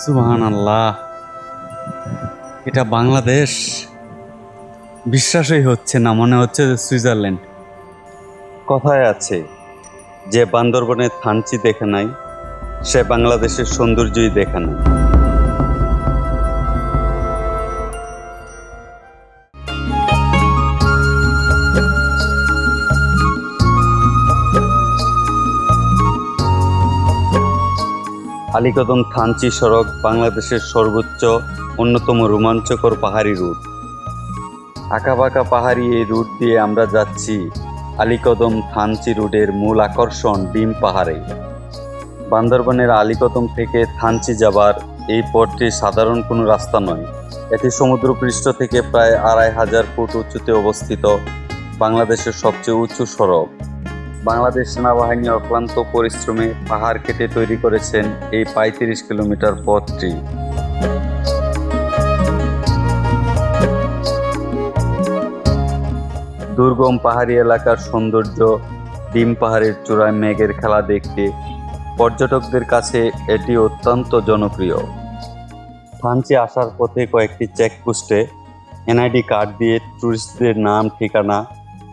সুবহানাল্লাহ, এটা বাংলাদেশ? বিশ্বাসই হচ্ছে না, মনে হচ্ছে যে সুইজারল্যান্ড। কথায় আছে, যে বান্দরবনের থানচি দেখে নাই সে বাংলাদেশের সৌন্দর্যই দেখে নাই। আলীকদম থানচি সড়ক বাংলাদেশের সর্বোচ্চ অন্যতম রোমাঞ্চকর পাহাড়ি রুট। আঁকাবাঁকা পাহাড়ি এই রুট দিয়ে আমরা যাচ্ছি আলীকদম থানচি রুটের মূল আকর্ষণ ডিম পাহাড়ে। বান্দরবনের আলীকদম থেকে থানচি যাবার এই পথটি সাধারণ কোনো রাস্তা নয়। এটি সমুদ্রপৃষ্ঠ থেকে প্রায় 2500 ফুট উঁচুতে অবস্থিত বাংলাদেশের সবচেয়ে উঁচু সড়ক। বাংলাদেশ সেনাবাহিনী অক্লান্ত পরিশ্রমে পাহাড় কেটে তৈরি করেছেন এই 35 কিলোমিটার পথটি। দুর্গম পাহাড়ি এলাকার সৌন্দর্য, ডিম পাহাড়ের চূড়ায় মেঘের খেলা দেখতে পর্যটকদের কাছে এটি অত্যন্ত জনপ্রিয়। থানচি আসার পথে কয়েকটি চেকপোস্টে এনআইডি কার্ড দিয়ে ট্যুরিস্টদের নাম, ঠিকানা,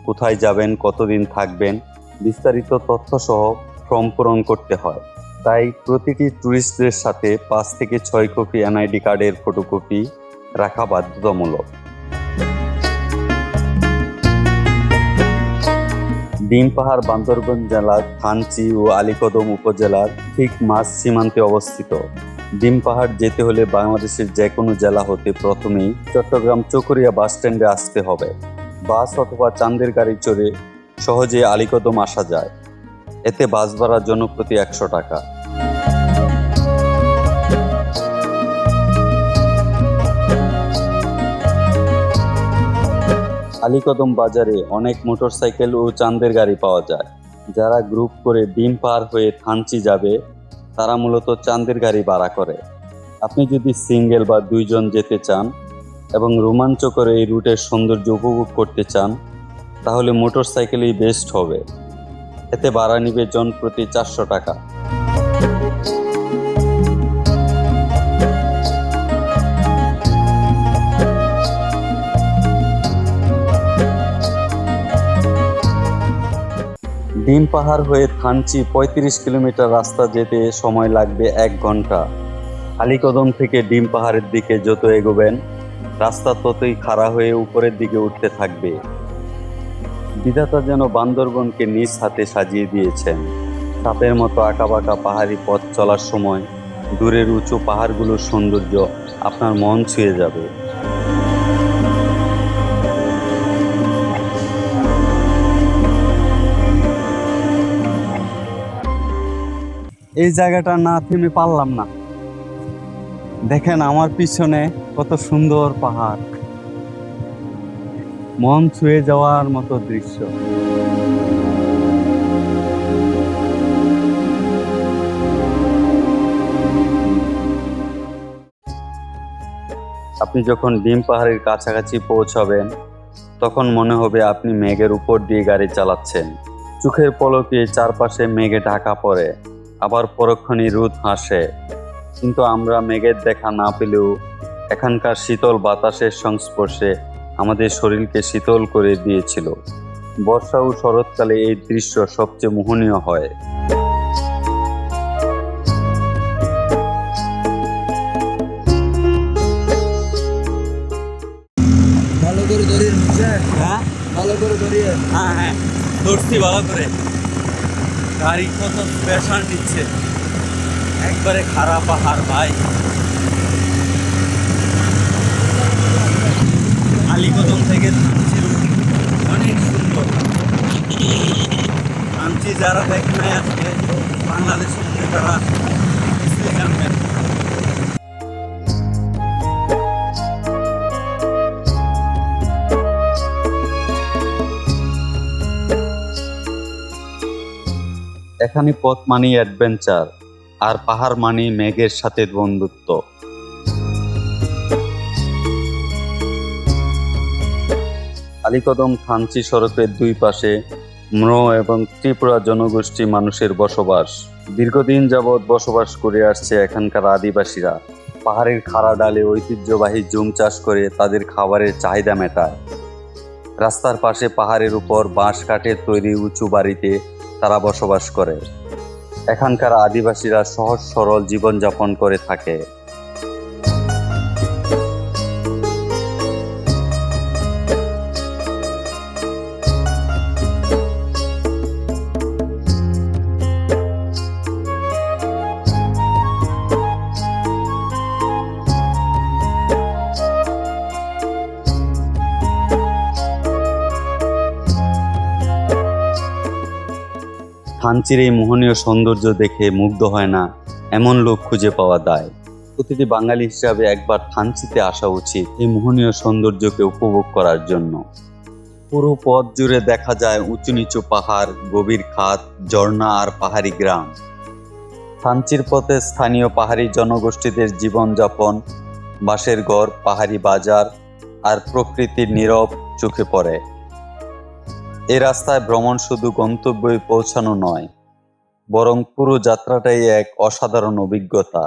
কোথায় যাবেন, কতদিন থাকবেন বিস্তারিত তথ্য সহ ফর্ম পূরণ করতে হয়। তাই প্রতিটি ট্যুরিস্টদের সাথে 5 থেকে 6 কপি এনআইডি কার্ডের ফটোকপি রাখা বাধ্যতামূলক। ডিম পাহাড় বান্দরবান জেলার থানচি ও আলীকদম উপজেলার ঠিক মাঝ সীমান্তে অবস্থিত। ডিম পাহাড় যেতে হলে বাংলাদেশের যে কোনো জেলা হতে প্রথমেই চট্টগ্রাম চকরিয়া বাস স্ট্যান্ডে আসতে হবে। বাস অথবা চাঁদের গাড়ি চড়ে সহজে আলীকদম আসা যায়। এতে বাস ভাড়া জনপ্রতি 100 টাকা। আলীকদম বাজারে অনেক মোটরসাইকেল ও চাঁদের গাড়ি পাওয়া যায়। যারা গ্রুপ করে ডিম পাহাড় হয়ে থানচি যাবে তারা মূলত চাঁদের গাড়ি ভাড়া করে। আপনি যদি সিঙ্গেল বা 2 জন যেতে চান এবং রোমাঞ্চকর এই রুটের সৌন্দর্য উপভোগ করতে চান তাহলে মোটরসাইকেলই বেস্ট হবে। এতে ভাড়া নিবে জন প্রতি 400 টাকা। ডিম পাহাড় হয়ে থানচি 35 কিলোমিটার রাস্তা যেতে সময় লাগবে 1 ঘন্টা। আলীকদম থেকে ডিম পাহাড়ের দিকে যত এগোবেন রাস্তা ততই খাড়া হয়ে উপরের দিকে উঠতে থাকবে। বিধাতা যেন বান্দরবনকে নিজ হাতে সাজিয়ে দিয়েছেন। সাপের মতো আঁকাবাঁকা পাহাড়ি পথ চলার সময় দূরের উঁচু পাহাড়গুলোর সৌন্দর্য আপনার মন ছুঁয়ে যাবে। এই জায়গাটা না থেমে পারলাম না। দেখেন আমার পিছনে কত সুন্দর পাহাড়, মন ছুঁয়ে যাওয়ার মতো দৃশ্য। আপনি যখন ডিম পাহাড়ের কাছাকাছি পৌঁছাবেন তখন মনে হবে আপনি মেঘের উপর দিয়ে গাড়ি চালাচ্ছেন। চোখের পলকে চারপাশে মেঘে ঢাকা পড়ে, আবার পরক্ষণেই রোদ হাসে। কিন্তু আমরা মেঘের দেখা না পেলেও এখানকার শীতল বাতাসের সংস্পর্শে আমাদের শরীরকে শীতল করে দিয়েছিল। বর্ষা ও শরৎকালে এই দৃশ্য সবচেয়ে মোহনীয় হয়। ভালো করে ধরিয়ে হ্যাঁ ভালো করে ধরিয়ে হ্যাঁ ধরছি ভালো করে। গাড়ি কত প্রেশার নিচ্ছে, একবারে খারাপ পাহাড় ভাই। আলীকদম থেকে থানচি অনেক সুন্দর। থানচি যারা দেখে নাই আজকে বাংলাদেশের তারা জানবেন। এখানে পথ মানি অ্যাডভেঞ্চার, আর পাহাড় মানি মেঘের সাথে বন্ধুত্ব। আলীকদম থানচি সড়কের 2 পাশে ম্রো এবং ত্রিপুরা জনগোষ্ঠী মানুষের বসবাস। দীর্ঘদিন যাবৎ বসবাস করে আসছে এখানকার আদিবাসীরা। পাহাড়ের খাড়া ডালে ঐতিহ্যবাহী জুম চাষ করে তাদের খাবারের চাহিদা মেটায়। রাস্তার পাশে পাহাড়ের উপর বাঁশ কাঠের তৈরি উঁচু বাড়িতে তারা বসবাস করে। এখানকার আদিবাসীরা সহজ সরল জীবনযাপন করে থাকে। থানচির এই মোহনীয় সৌন্দর্য দেখে মুগ্ধ হয় না এমন লোক খুঁজে পাওয়া যায়। প্রতিটি বাঙালি হিসাবে একবার থানচিতে আসা উচিত এই মোহনীয় সৌন্দর্যকে উপভোগ করার জন্য। পুরো পথ জুড়ে দেখা যায় উঁচু নিচু পাহাড়, গভীর খাত, ঝর্ণা আর পাহাড়ি গ্রাম। থানচির পথে স্থানীয় পাহাড়ি জনগোষ্ঠীদের জীবনযাপন, বাঁশের ঘর, পাহাড়ি বাজার আর প্রকৃতির নীরব চোখে পড়ে। এই রাস্তায় ভ্রমণ শুধু গন্তব্যে পৌঁছানো নয়, বরং পুরো যাত্রাটাই এক অসাধারণ অভিজ্ঞতা।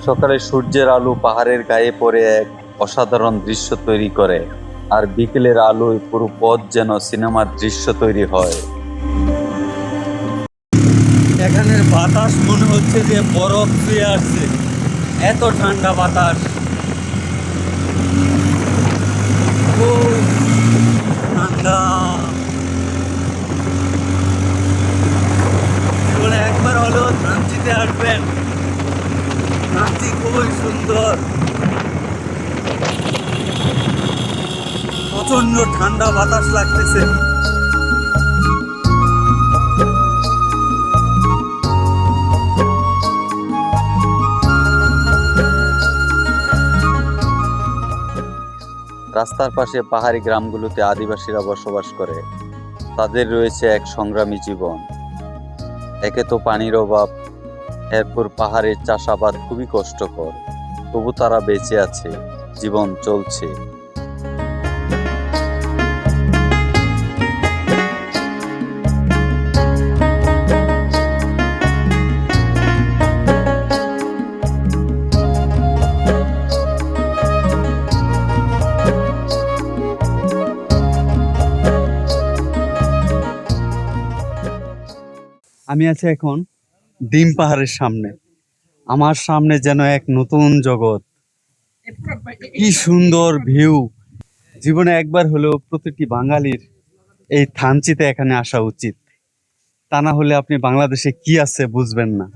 সকালে সূর্যের আলো পাহাড়ের গায়ে পড়ে এক অসাধারণ দৃশ্য তৈরি করে, আর বিকেলের আলোয় পুরো পথ যেন সিনেমার দৃশ্য তৈরি হয়। এখানের বাতাস মনে হচ্ছে যে বরফ ছুঁয়ে আসছে, এত ঠান্ডা বাতাস। ও ঠান্ডা, জীবনে একবার হলেও থানচিতে আসবেন। থানচি খুবই সুন্দর, প্রচন্ড ঠান্ডা বাতাস লাগতেছে। রাস্তার পাশে পাহাড়ি গ্রামগুলোতে আদিবাসীরা বসবাস করে। তাদের রয়েছে এক সংগ্রামী জীবন। একে তো পানির অভাব, এরপর পাহাড়ের চাষাবাদ খুবই কষ্টকর, তবু তারা বেঁচে আছে, জীবন চলছে। আমি আছি এখন ডিম পাহাড়ের সামনে। আমার সামনে যেন এক নতুন জগৎ। কি সুন্দর ভিউ! জীবনে একবার হলেও প্রতিটি বাঙালির এই থানচিতে এখানে আসা উচিত, তা না হলে আপনি বাংলাদেশে কি আছে বুঝবেন না।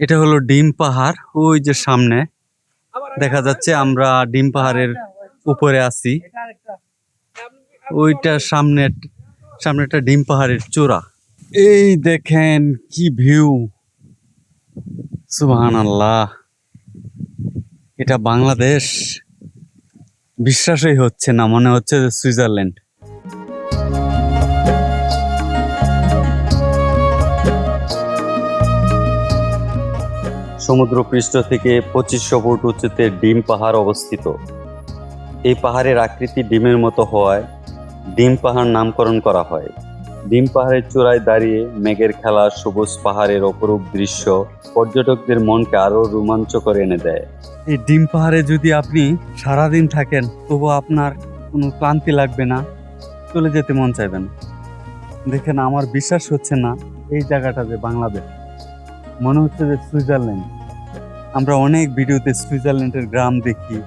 এটা হলো ডিম পাহাড়, ওই যে সামনে দেখা যাচ্ছে। আমরা ডিম পাহাড়ের উপরে আছি। ওইটার সামনে একটা ডিম পাহাড়ের চূড়া। এই দেখেন কি ভিউ! সুবহানাল্লাহ, এটা বাংলাদেশ বিশ্বাসই হচ্ছে না, মনে হচ্ছে যে সুইজারল্যান্ড। সমুদ্রপৃষ্ঠ থেকে 2500 ফুট উঁচুতে ডিম পাহাড় অবস্থিত। এই পাহাড়ের আকৃতি ডিমের মতো হওয়ায় ডিম পাহাড় নামকরণ করা হয়। ডিম পাহাড়ের চূড়ায় দাঁড়িয়ে মেঘের খেলা, সবুজ পাহাড়ের অপরূপ দৃশ্য পর্যটকদের মনকে আরো রোমাঞ্চকর এনে দেয়। এই ডিম পাহাড়ে যদি আপনি সারাদিন থাকেন, তবু আপনার কোনো ক্লান্তি লাগবে না, চলে যেতে মন চাইবে না। দেখেন, আমার বিশ্বাস হচ্ছে না এই জায়গাটা যে বাংলাদেশ, মনে হচ্ছে যে সুইজারল্যান্ড। আমরা অনেক ভিডিওতে সুইজারল্যান্ডের গ্রাম দেখি,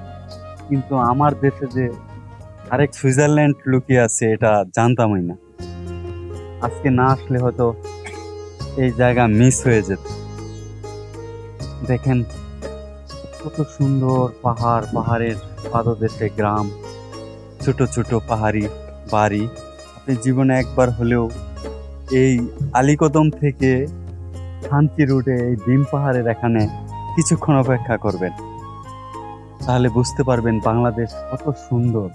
কিন্তু আমার দেশে যে আরেক সুইজারল্যান্ড লুকিয়ে আছে এটা জানতামই না। আজকে না আসলে হয়তো এই জায়গা মিস হয়ে যেত। দেখেন কত সুন্দর পাহাড়, পাহাড়ের পাদদেশে গ্রাম, ছোট ছোট পাহাড়ি বাড়ি। আপনি জীবনে একবার হলেও এই আলীকদম থেকে থানচি রুটে এই ডিম পাহাড়ের এখানে কিছুক্ষণ অপেক্ষা করবেন, তাহলে বুঝতে পারবেন বাংলাদেশ কত সুন্দর।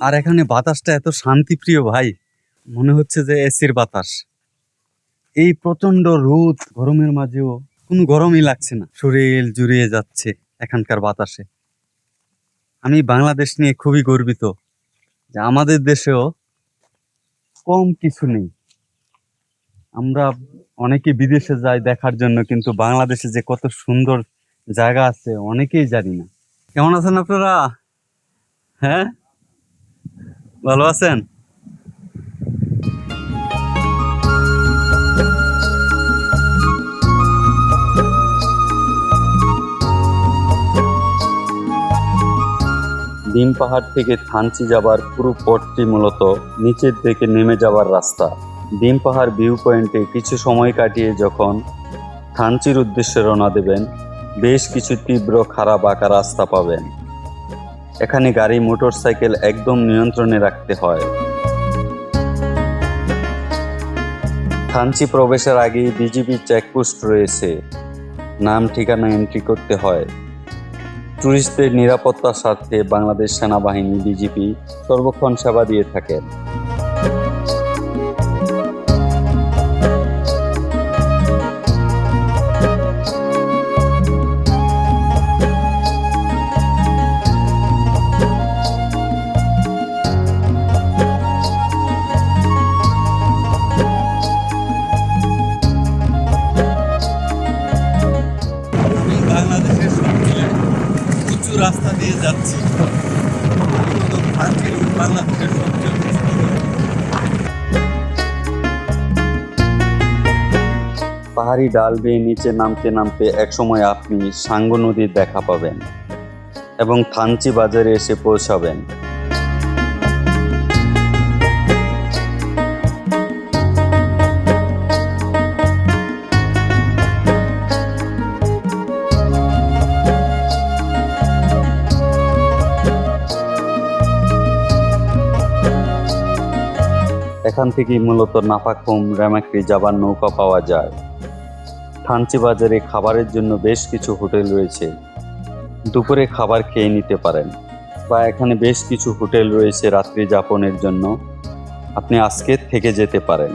আর এখানে বাতাসটা এত শান্তিপ্রিয় ভাই, মনে হচ্ছে যে এসির বাতাস। এই প্রচন্ড রোদ গরমের মাঝেও কোনো গরমই লাগছে না, শরীর জুড়িয়ে যাচ্ছে এখানকার বাতাসে। আমি বাংলাদেশ নিয়ে খুবই গর্বিত যে আমাদের দেশেও কম কিছু নেই। আমরা অনেকে বিদেশে যাই দেখার জন্য, কিন্তু বাংলাদেশে যে কত সুন্দর জায়গা আছে অনেকেই জানি না। কেমন আছেন আপনারা? হ্যাঁ, ভালো আছেন? ডিম পাহাড় থেকে থানচি যাবার পুরো পথটি মূলত নিচের দিকে নেমে যাবার রাস্তা। ডিম পাহাড় ভিউ পয়েন্টে কিছু সময় কাটিয়ে যখন থানচির উদ্দেশ্যে রওনা দেবেন, বেশ কিছু তীব্র খারাপ আঁকা রাস্তা পাবেন। এখানে গাড়ি মোটরসাইকেল একদম নিয়ন্ত্রণে রাখতে হয়। থানচি প্রবেশের আগেই বিজিবি চেকপোস্ট রয়েছে, নাম ঠিকানা এন্ট্রি করতে হয়। টুরিস্টদের নিরাপত্তার স্বার্থে বাংলাদেশ সেনাবাহিনী বিজিবি সর্বক্ষণ সেবা দিয়ে থাকেন। আমি বাংলাদেশের সবচেয়ে উঁচু রাস্তা দিয়ে যাচ্ছি। বাংলাদেশের সবচেয়ে উঁচু রোড। পাহাড়ি ডাল বেয়ে নিচে নামতে নামতে একসময় আপনি সাঙ্গু নদীর দেখা পাবেন এবং থানচি বাজারে এসে পৌঁছাবেন। এখান থেকেই মূলত নাফাখুম রেমাক্রি যাবার নৌকা পাওয়া যায়। থানচি বাজারে খাবারের জন্য বেশ কিছু হোটেল রয়েছে, দুপুরে খাবার খেয়ে নিতে পারেন, বা এখানে বেশ কিছু হোটেল রয়েছে রাত্রি যাপনের জন্য, আপনি আজকে থেকে যেতে পারেন।